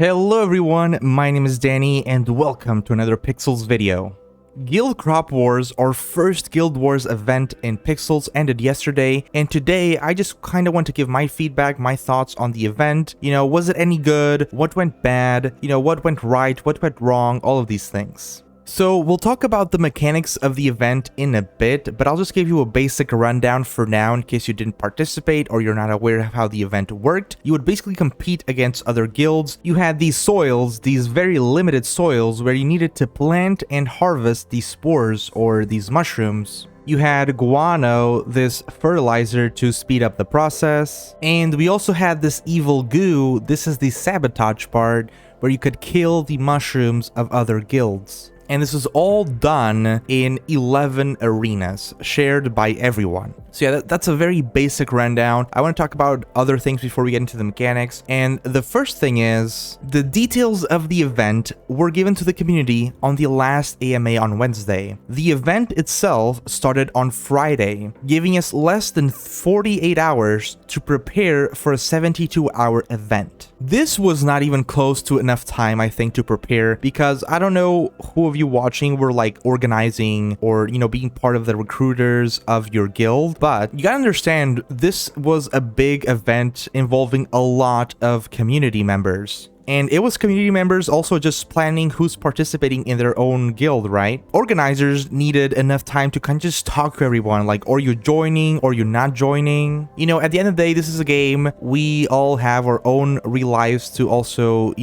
Hello everyone, my name is Danny and welcome to another Pixels video. Guild Crop Wars, our first Guild Wars event in Pixels, ended yesterday, and today I just kind of want to give my feedback, my thoughts on the event. Was it any good? What went bad? What went right? What went wrong? All of these things. So we'll talk about the mechanics of the event in a bit, but I'll just give you a basic rundown for now in case you didn't participate or you're not aware of how the event worked. You would basically compete against other guilds. You had these soils, these very limited soils where you needed to plant and harvest these spores or these mushrooms. You had guano, this fertilizer to speed up the process. And we also had this evil goo, this is the sabotage part, where you could kill the mushrooms of other guilds. And this is all done in 11 arenas, shared by everyone. So yeah, that's a very basic rundown. I want to talk about other things before we get into the mechanics. And the first thing is, the details of the event were given to the community on the last AMA on Wednesday. The event itself started on Friday, giving us less than 48 hours to prepare for a 72-hour event. This was not even close to enough time, I think, to prepare, because I don't know who of you watching were like organizing or, being part of the recruiters of your guild, but you gotta understand, this was a big event involving a lot of community members. And it was community members also just planning who's participating in their own guild, right? Organizers needed enough time to kind of just talk to everyone, like, are you joining or you're not joining? At the end of the day, this is a game. We all have our own real lives to also,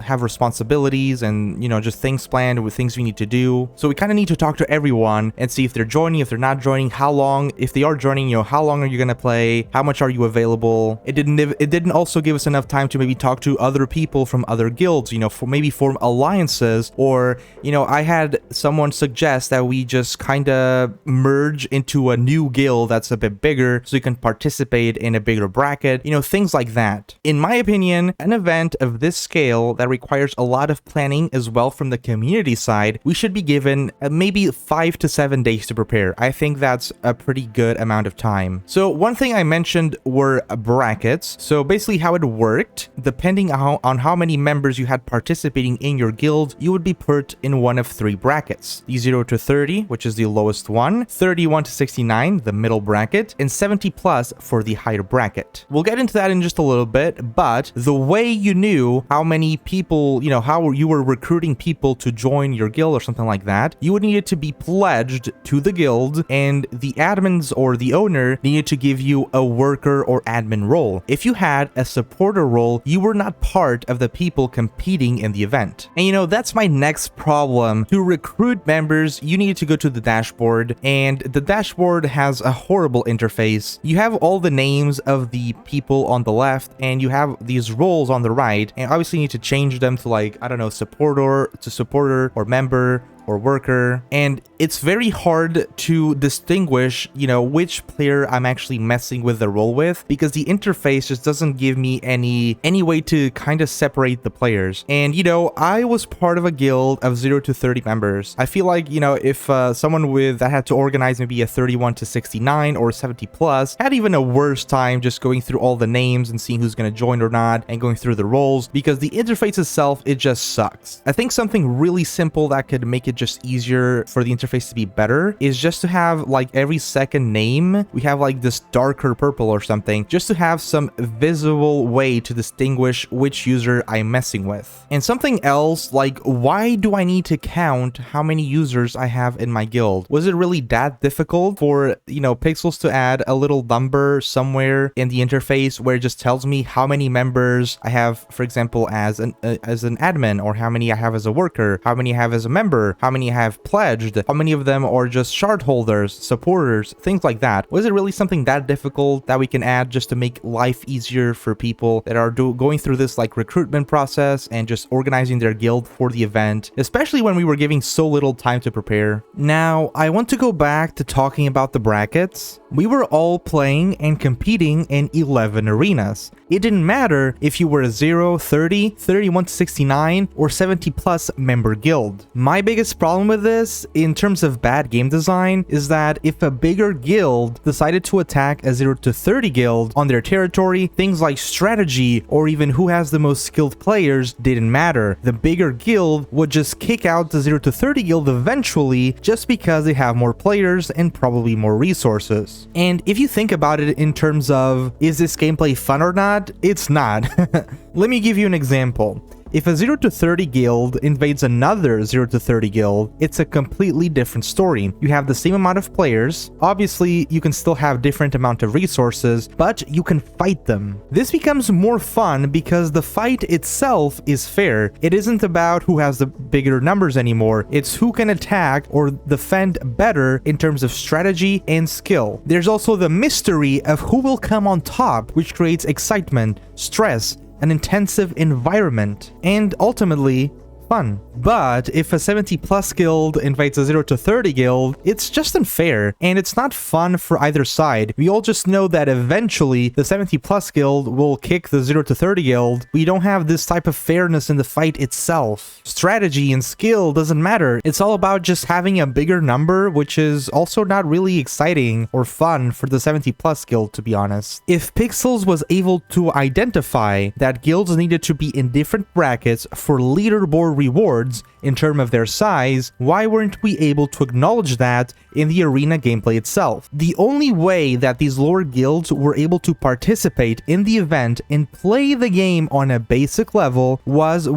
have responsibilities and, just things planned with things we need to do. So we kind of need to talk to everyone and see if they're joining, if they're not joining, how long, if they are joining, how long are you going to play? How much are you available? It didn't also give us enough time to maybe talk to other people from other guilds, for maybe form alliances, or I had someone suggest that we just kind of merge into a new guild that's a bit bigger so you can participate in a bigger bracket, things like that. In my opinion, an event of this scale that requires a lot of planning as well from the community side, we should be given maybe 5 to 7 days to prepare. I think that's a pretty good amount of time. So one thing I mentioned were brackets. So basically how it worked, depending on how many members you had participating in your guild, you would be put in one of 3 brackets: the 0 to 30, which is the lowest one, 31 to 69, the middle bracket, and 70 plus for the higher bracket. We'll get into that in just a little bit, but the way you knew how many people, how you were recruiting people to join your guild or something like that, you would need to be pledged to the guild, and the admins or the owner needed to give you a worker or admin role. If you had a supporter role, you were not part of the people competing in the event. And that's my next problem. To recruit members, you need to go to the dashboard, and the dashboard has a horrible interface. You have all the names of the people on the left, and you have these roles on the right, and obviously you need to change them to, like, I don't know, supporter or member or worker, and it's very hard to distinguish, which player I'm actually messing with the role with, because the interface just doesn't give me any way to kind of separate the players. And I was part of a guild of 0 to 30 members. I feel like, if someone that had to organize maybe a 31 to 69 or 70 plus had even a worse time just going through all the names and seeing who's going to join or not and going through the roles, because the interface itself, it just sucks. I think something really simple that could make it just easier for the interface to be better is just to have, like, every second name we have like this darker purple or something, just to have some visible way to distinguish which user I'm messing with. And something else, like, why do I need to count how many users I have in my guild? Was it really that difficult for Pixels to add a little number somewhere in the interface where it just tells me how many members I have, for example, as an admin, or how many I have as a worker, how many I have as a member, how many I have pledged, how many of them are just shard holders, supporters, things like that? Was it really something that difficult that we can add just to make life easier for people that are going through this, like, recruitment process and just organizing their guild for the event, especially when we were giving so little time to prepare? Now, I want to go back to talking about the brackets. We were all playing and competing in 11 arenas. It didn't matter if you were a 0, 30, 31 to 69, or 70 plus member guild. My biggest biggest problem with this, in terms of bad game design, is that if a bigger guild decided to attack a 0 to 30 guild on their territory, things like strategy or even who has the most skilled players didn't matter. The bigger guild would just kick out the 0 to 30 guild eventually just because they have more players and probably more resources. And if you think about it in terms of, is this gameplay fun or not? It's not. Let me give you an example. If a 0 to 30 guild invades another 0 to 30 guild, it's a completely different story. You have the same amount of players. Obviously, you can still have different amount of resources, but you can fight them. This becomes more fun because the fight itself is fair. It isn't about who has the bigger numbers anymore. It's who can attack or defend better in terms of strategy and skill. There's also the mystery of who will come on top, which creates excitement, stress, an intensive environment, and ultimately fun. But if a 70 plus guild invades a 0 to 30 guild, it's just unfair and it's not fun for either side. We all just know that eventually the 70 plus guild will kick the 0 to 30 guild. We don't have this type of fairness in the fight itself. Strategy and skill doesn't matter. It's all about just having a bigger number, which is also not really exciting or fun for the 70 plus guild, to be honest. If Pixels was able to identify that guilds needed to be in different brackets for leaderboard rewards in terms of their size, why weren't we able to acknowledge that in the arena gameplay itself? The only way that these lower guilds were able to participate in the event and play the game on a basic level was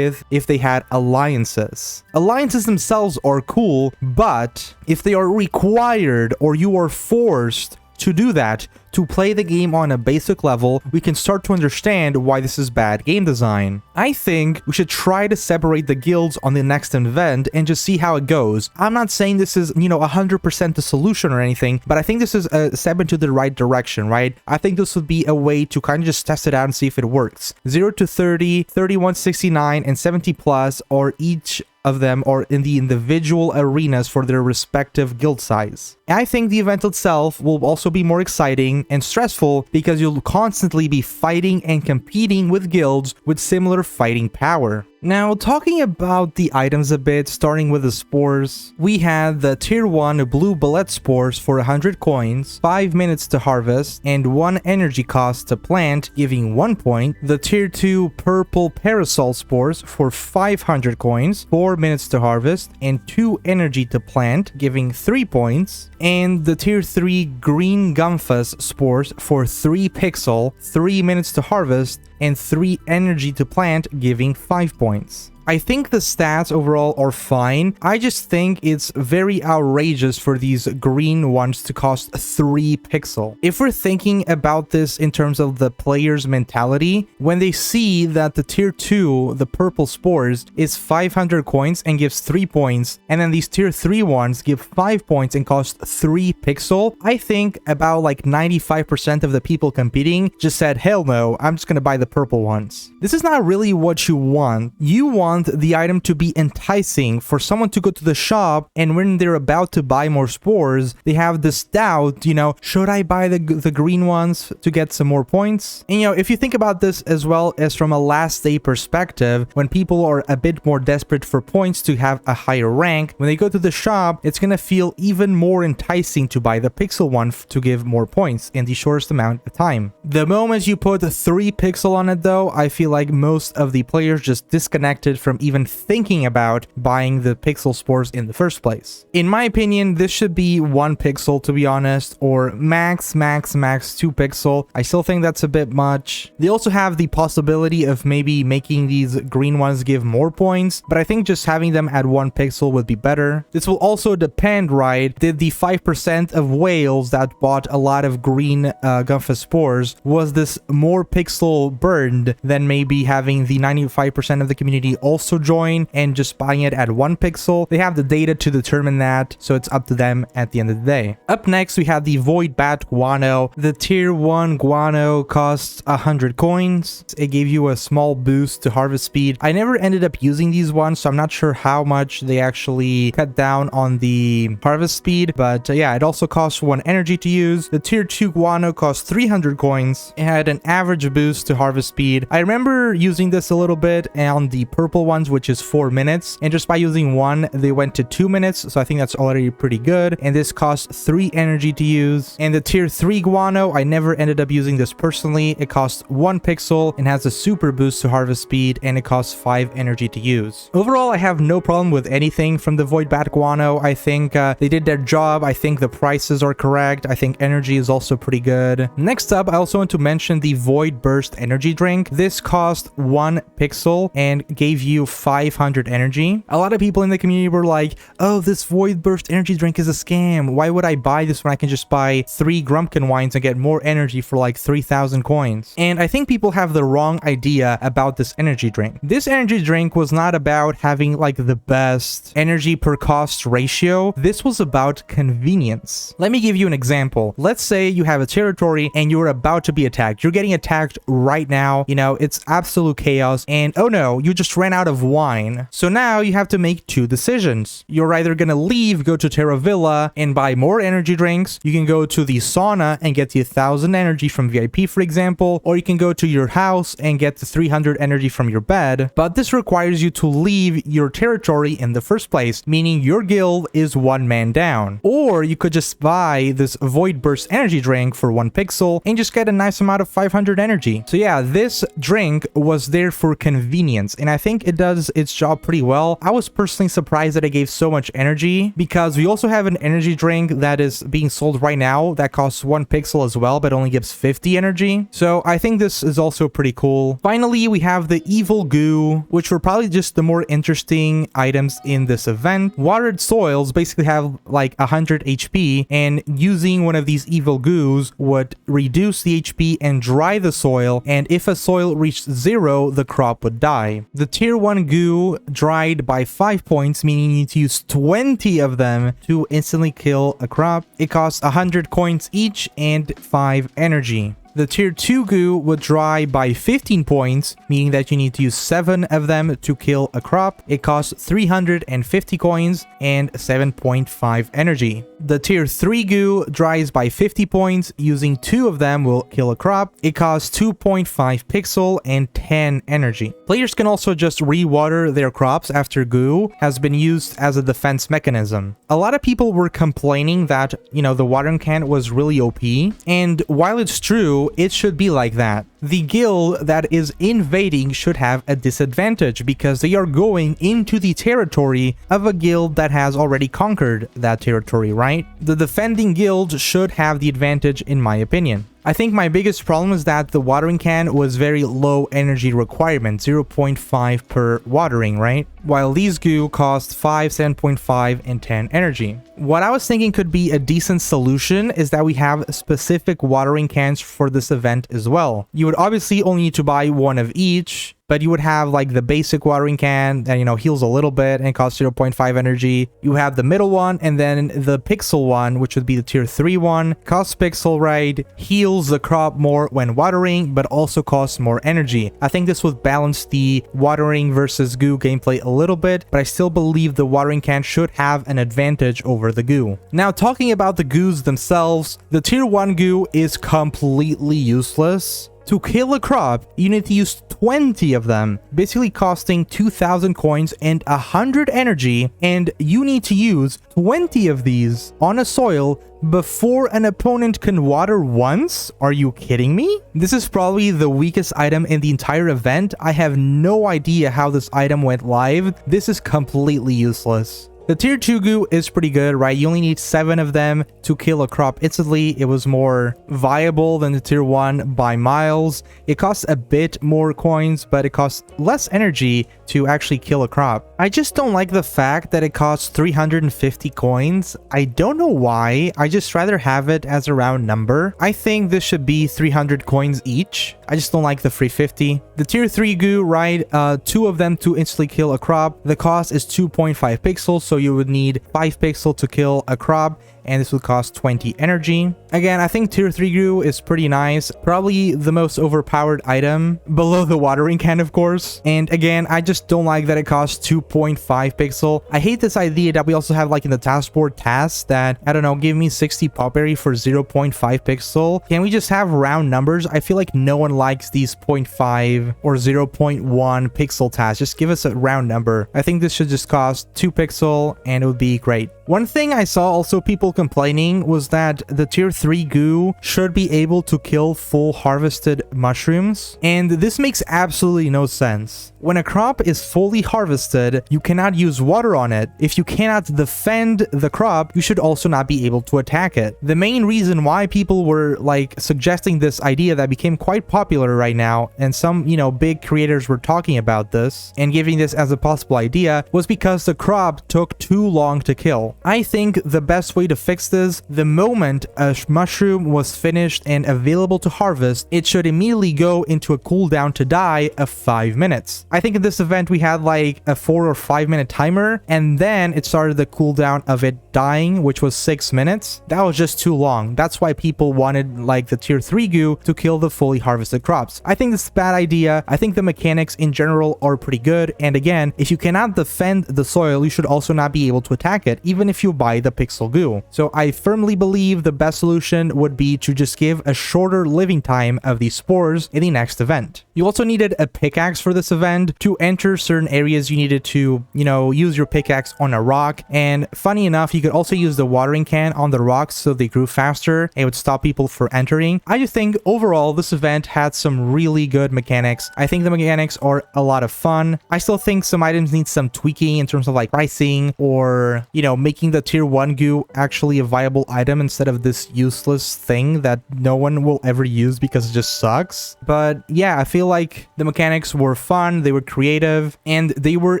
if they had alliances. Alliances themselves are cool, but if they are required or you are forced to do that, to play the game on a basic level, we can start to understand why this is bad game design. I think we should try to separate the guilds on the next event and just see how it goes. I'm not saying this is, 100% the solution or anything, but I think this is a step into the right direction, right? I think this would be a way to kind of just test it out and see if it works. 0 to 30, 3169, and 70 plus are each of them are in the individual arenas for their respective guild size. I think the event itself will also be more exciting and stressful because you'll constantly be fighting and competing with guilds with similar fighting power. Now, talking about the items a bit, starting with the spores, we had the tier 1 blue bullet spores for 100 coins, 5 minutes to harvest, and 1 energy cost to plant, giving 1 point. The tier 2 purple parasol spores for 500 coins, 4 minutes to harvest, and 2 energy to plant, giving 3 points. And the tier 3 green gumphus spores for 3 pixel, 3 minutes to harvest, and 3 energy to plant, giving 5 points. I think the stats overall are fine. I just think it's very outrageous for these green ones to cost 3 pixel. If we're thinking about this in terms of the player's mentality, when they see that the tier 2, the purple spores, is 500 coins and gives 3 points, and then these tier 3 ones give 5 points and cost 3 pixel, I think about like 95% of the people competing just said, hell no, I'm just gonna buy the purple ones. This is not really what you want. You want the item to be enticing for someone to go to the shop, and when they're about to buy more spores, they have this doubt, should I buy the green ones to get some more points? And if you think about this as well as from a last day perspective, when people are a bit more desperate for points to have a higher rank, when they go to the shop, it's gonna feel even more enticing to buy the pixel one to give more points in the shortest amount of time. The moment you put 3 pixel on it though, I feel like most of the players just disconnected from even thinking about buying the pixel spores in the first place. In my opinion, this should be 1 pixel, to be honest, or max 2 pixel. I still think that's a bit much. They also have the possibility of maybe making these green ones give more points, but I think just having them at 1 pixel would be better. This will also depend, right? Did the 5% of whales that bought a lot of green gumphus spores, was this more pixel burned than maybe having the 95% of the community also join and just buying it at 1 pixel? They have the data to determine that, so it's up to them at the end of the day. Up next, we have the Void Bat Guano. The tier 1 guano costs 100 coins. It gave you a small boost to harvest speed. I never ended up using these ones, so I'm not sure how much they actually cut down on the harvest speed, but yeah, it also costs 1 energy to use. The tier 2 guano costs 300 coins. It had an average boost to harvest speed. I remember using this a little bit on the purple simple ones, which is 4 minutes. And just by using one, they went to 2 minutes. So I think that's already pretty good. And this costs 3 energy to use. And the tier 3 guano, I never ended up using this personally. It costs 1 pixel and has a super boost to harvest speed, and it costs 5 energy to use. Overall, I have no problem with anything from the Void Bat guano. I think they did their job. I think the prices are correct. I think energy is also pretty good. Next up, I also want to mention the Void Burst energy drink. This cost 1 pixel and gave you 500 energy. A lot of people in the community were like, oh, this Void Burst energy drink is a scam. Why would I buy this when I can just buy 3 Grumpkin wines and get more energy for like 3,000 coins? And I think people have the wrong idea about this energy drink. This energy drink was not about having like the best energy per cost ratio. This was about convenience. Let me give you an example. Let's say you have a territory and you're about to be attacked. You're getting attacked right now. You know, it's absolute chaos. And oh no, you just ran out of wine. So now you have to make 2 decisions. You're either gonna leave, go to Terra Villa and buy more energy drinks. You can go to the sauna and get the 1,000 energy from VIP, for example, or you can go to your house and get the 300 energy from your bed. But this requires you to leave your territory in the first place, meaning your guild is 1 man down. Or you could just buy this Void Burst energy drink for 1 pixel and just get a nice amount of 500 energy. So yeah, this drink was there for convenience, and I think it does its job pretty well. I was personally surprised that it gave so much energy, because we also have an energy drink that is being sold right now that costs 1 pixel as well, but only gives 50 energy. So I think this is also pretty cool. Finally, we have the Evil Goo, which were probably just the more interesting items in this event. Watered soils basically have like 100 HP, and using one of these Evil Goos would reduce the HP and dry the soil, and if a soil reached 0, the crop would die. The tier 1 goo dried by 5 points, meaning you need to use 20 of them to instantly kill a crop. It costs 100 coins each and 5 energy. The tier 2 goo would dry by 15 points, meaning that you need to use 7 of them to kill a crop. It costs 350 coins and 7.5 energy. The tier 3 goo dries by 50 points, using 2 of them will kill a crop. It costs 2.5 pixel and 10 energy. Players can also just re-water their crops after goo has been used as a defense mechanism. A lot of people were complaining that, you know, the watering can was really OP, and while it's true, it should be like that. The guild that is invading should have a disadvantage because they are going into the territory of a guild that has already conquered that territory, right? The defending guild should have the advantage, in my opinion. I think my biggest problem is that the watering can was very low energy requirement, 0.5 per watering, right? While these goo cost 5, 7.5, and 10 energy. What I was thinking could be a decent solution is that we have specific watering cans for this event as well. You would obviously only need to buy 1 of each, but you would have like the basic watering can that, you know, heals a little bit and costs 0.5 energy. You have the middle one, and then the pixel one, which would be the tier 3 one. Costs pixel, right? Heals the crop more when watering, but also costs more energy. I think this would balance the watering versus goo gameplay a little bit, but I still believe the watering can should have an advantage over the goo. Now, talking about the goos themselves, the tier 1 goo is completely useless. To kill a crop, you need to use 20 of them, basically costing 2,000 coins and 100 energy, and you need to use 20 of these on a soil before an opponent can water once? Are you kidding me? This is probably the weakest item in the entire event. I have no idea how this item went live. This is completely useless. The tier 2 goo is pretty good, right? You only need 7 of them to kill a crop instantly. It was more viable than the tier 1 by miles. It costs a bit more coins, but it costs less energy to actually kill a crop. I just don't like the fact that it costs 350 coins. I don't know why. I just rather have it as a round number. I think this should be 300 coins each. I just don't like the 350. The tier 3 goo, right? 2 of them to instantly kill a crop. The cost is 2.5 pixels, so you would need 5 pixels to kill a crop, and this would cost 20 energy. Again, I think tier 3 goo is pretty nice, probably the most overpowered item, below the watering can of course. And again, I just don't like that it costs 2.5 pixel. I hate this idea that we also have like in the taskboard tasks that, I don't know, give me 60 popberry for 0.5 pixel. Can we just have round numbers? I feel like no one likes these 0.5 or 0.1 pixel tasks. Just give us a round number. I think this should just cost 2 pixel and it would be great. One thing I saw also people complaining was that the tier 3 goo should be able to kill full harvested mushrooms, and this makes absolutely no sense. When a crop is fully harvested, you cannot use water on it. If you cannot defend the crop, you should also not be able to attack it. The main reason why people were like suggesting this idea that became quite popular right now, and some, you know, big creators were talking about this and giving this as a possible idea, was because the crop took too long to kill. I think the best way to fix this, the moment a mushroom was finished and available to harvest, it should immediately go into a cooldown to die of 5 minutes. I think in this event we had like a 4 or 5 minute timer, and then it started the cooldown of it dying, which was 6 minutes. That was just too long. That's why people wanted like the tier 3 goo to kill the fully harvested crops. I think this is a bad idea. I think the mechanics in general are pretty good, and again, if you cannot defend the soil, you should also not be able to attack it, even if you buy the pixel goo. So I firmly believe the best solution would be to just give a shorter living time of these spores in the next event. You also needed a pickaxe for this event. To enter certain areas, you needed to, you know, use your pickaxe on a rock, and funny enough, you could also use the watering can on the rocks so they grew faster and it would stop people from entering. I just think overall this event had some really good mechanics. I think the mechanics are a lot of fun. I still think some items need some tweaking in terms of like pricing, or, you know, making the tier 1 goo actually a viable item instead of this useless thing that no one will ever use because it just sucks. But yeah, I feel like the mechanics were fun, they were creative, and they were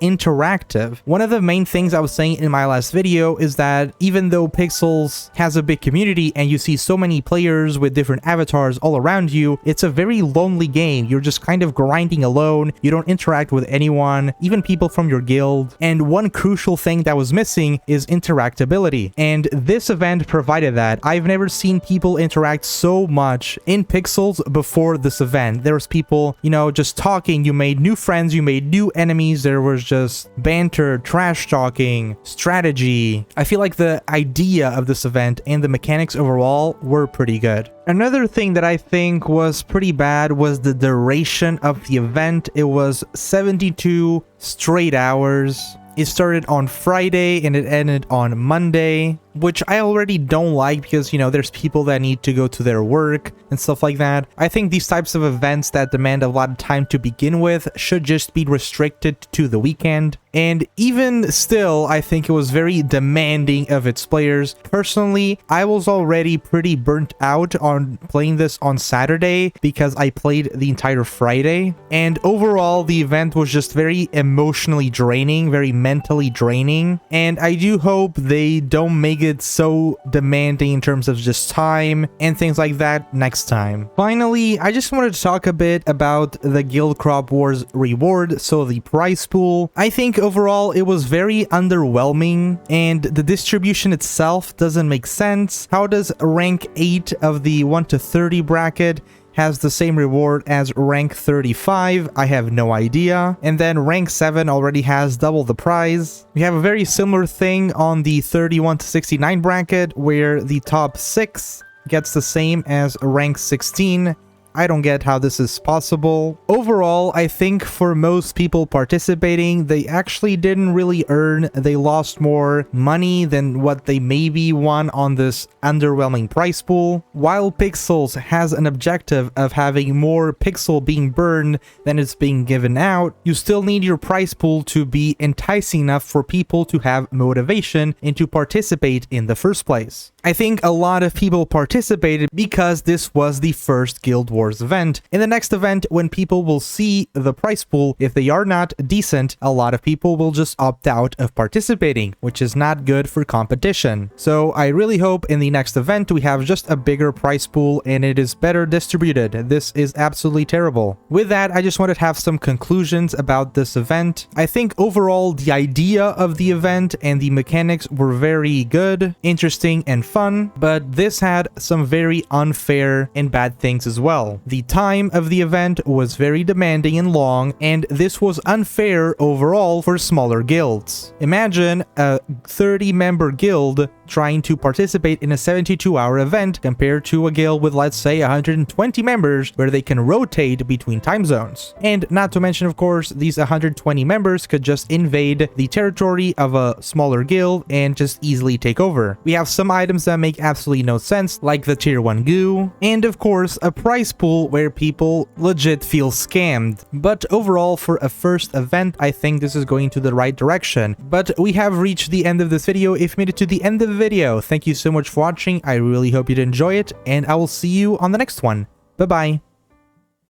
interactive. One of the main things I was saying in my last video is that even though Pixels has a big community and you see so many players with different avatars all around you, it's a very lonely game. You're just kind of grinding alone, you don't interact with anyone, even people from your guild. And one crucial thing that was missing is interactability, and this event provided that. I've never seen people interact so much in Pixels before this event. There was people, you know, just talking, you made new friends, you made new enemies, there was just banter, trash talking, strategy. I feel like the idea of this event and the mechanics overall were pretty good. Another thing that I think was pretty bad was the duration of the event. It was 72 straight hours. It started on Friday and it ended on Monday, which I already don't like because, you know, there's people that need to go to their work and stuff like that. I think these types of events that demand a lot of time to begin with should just be restricted to the weekend. And even still, I think it was very demanding of its players. Personally, I was already pretty burnt out on playing this on Saturday because I played the entire Friday. And overall, the event was just very emotionally draining, very mentally draining. And I do hope they don't make it so demanding in terms of just time and things like that next time. Finally, I just wanted to talk a bit about the Guild Crop Wars reward, so the prize pool. I think overall it was very underwhelming and the distribution itself doesn't make sense. How does rank 8 of the 1 to 30 bracket has the same reward as rank 35? I have no idea. And then rank 7 already has double the prize. We have a very similar thing on the 31 to 69 bracket where the top 6 gets the same as rank 16. I don't get how this is possible. Overall, I think for most people participating, they actually didn't really earn. They lost more money than what they maybe won on this underwhelming prize pool. While Pixels has an objective of having more pixel being burned than it's being given out, you still need your prize pool to be enticing enough for people to have motivation and to participate in the first place. I think a lot of people participated because this was the first Guild Wars Wars event. In the next event, when people will see the price pool, if they are not decent, a lot of people will just opt out of participating, which is not good for competition. So I really hope in the next event we have just a bigger price pool and it is better distributed. This is absolutely terrible. With that, I just wanted to have some conclusions about this event. I think overall the idea of the event and the mechanics were very good, interesting, and fun, but this had some very unfair and bad things as well. The time of the event was very demanding and long, and this was unfair overall for smaller guilds. Imagine a 30-member guild trying to participate in a 72-hour event compared to a guild with, let's say, 120 members where they can rotate between time zones. And not to mention, of course, these 120 members could just invade the territory of a smaller guild and just easily take over. We have some items that make absolutely no sense, like the tier 1 goo, and of course a prize pool where people legit feel scammed. But overall, for a first event, I think this is going to the right direction. But we have reached the end of this video. If you made it to the end of the video, thank you so much for watching. I really hope you did enjoy it, and I will see you on the next one. Bye bye.